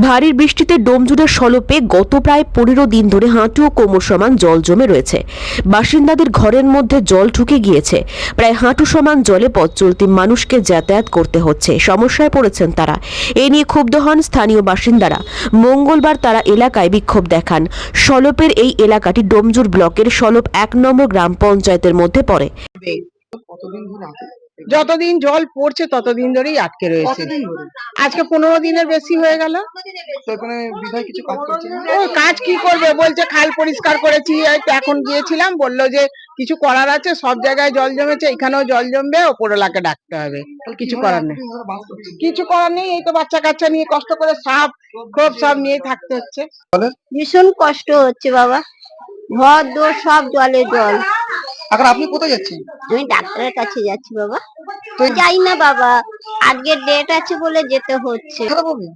ভারী বৃষ্টিতে ডোমজুড়ের সলপে গত প্রায় 15 দিন ধরে হাঁটু ও কোমর সমান জল জমে রয়েছে। বাসিন্দাদের ঘরের মধ্যে জল ঢুকে গিয়েছে। প্রায় হাঁটু সমান জলে পথ চলতি মানুষকে যাতায়াত করতে হচ্ছে। সমস্যায় পড়েছেন তারা। এ নিয়ে ক্ষুব্ধ হন স্থানীয় বাসিন্দারা। মঙ্গলবার তারা এলাকায় বিক্ষোভ দেখান। সলপের এই এলাকাটি ডোমজুর ব্লকের সলপ 1 নম্বর গ্রাম পঞ্চায়েতের মধ্যে পড়ে। যতদিন জল পড়ছে ততদিন ধরেই আটকে রয়েছে। আজকে 15 দিনের বেশি হয়ে গেল। কাজ কি করবে বলছে, খাল পরিষ্কার করেছি, এখন গিয়েছিলাম, বললো যে কিছু করার আছে, সব জায়গায় জল জমেছে, এখানেও জল জমবে, ওপরওয়ালাকে ডাকতে হবে। কিছু করার নেই, কিছু করার নেই। এই তো বাচ্চা কাচ্চা নিয়ে কষ্ট করে সাপ খুব সব নিয়ে থাকতে হচ্ছে। ভীষণ কষ্ট হচ্ছে বাবা, ঘর দোর সব জলে জল। এখন আপনি কোথায় যাচ্ছেন? আমি ডাক্তারের কাছে যাচ্ছি বাবা। যাই না বাবা, আজকের ডেট আছে বলে যেতে হচ্ছে।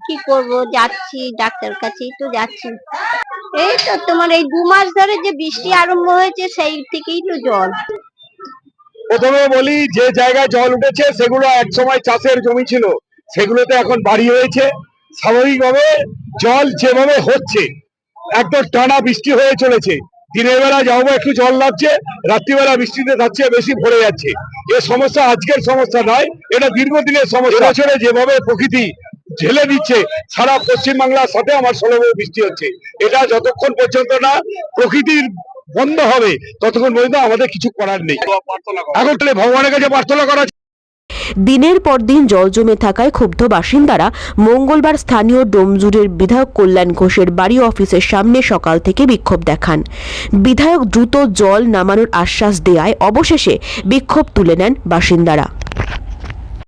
কি করব, যাচ্ছি ডাক্তারের কাছেই তো যাচ্ছি। এই তো তোমার এই 2 মাস ধরে যে বৃষ্টি আরম্ভ হয়েছে সেই থেকেই তো জল। প্রথমে বলি, যে জায়গায় জল উঠেছে সেগুলো একসময় চাষের জমি ছিল, সেগুলোতে এখন বাড়ি হয়েছে। স্বাভাবিকভাবে জল যেভাবে হচ্ছে একদম টানা বৃষ্টি হয়ে চলেছে। দিনের বেলা যাবো একটু জল লাগছে, রাত্রিবেলা বৃষ্টিতে যাচ্ছে বেশি ভরে যাচ্ছে। এ সমস্যা আজকের সমস্যা নয়, এটা দীর্ঘদিনের সমস্যা। বছরে যেভাবে প্রকৃতি ঝেলে দিচ্ছে সারা পশ্চিমবাংলার সাথে আমার সলবে বৃষ্টি হচ্ছে। এটা যতক্ষণ পর্যন্ত না প্রকৃতির বন্ধ হবে ততক্ষণ পর্যন্ত আমাদের কিছু করার নেই। এখন তাহলে ভগবানের কাছে প্রার্থনা করা। দিনের পর দিন জল জমে থাকায় ক্ষুব্ধ বাসিন্দারা মঙ্গলবার স্থানীয় ডোমজুরের বিধায়ক কল্যাণ ঘোষের বাড়ি অফিসের সামনে সকাল থেকে বিক্ষোভ দেখান। বিধায়ক দ্রুত জল নামানোর আশ্বাস দেয়ায় অবশেষে বিক্ষোভ তুলে নেন বাসিন্দারা।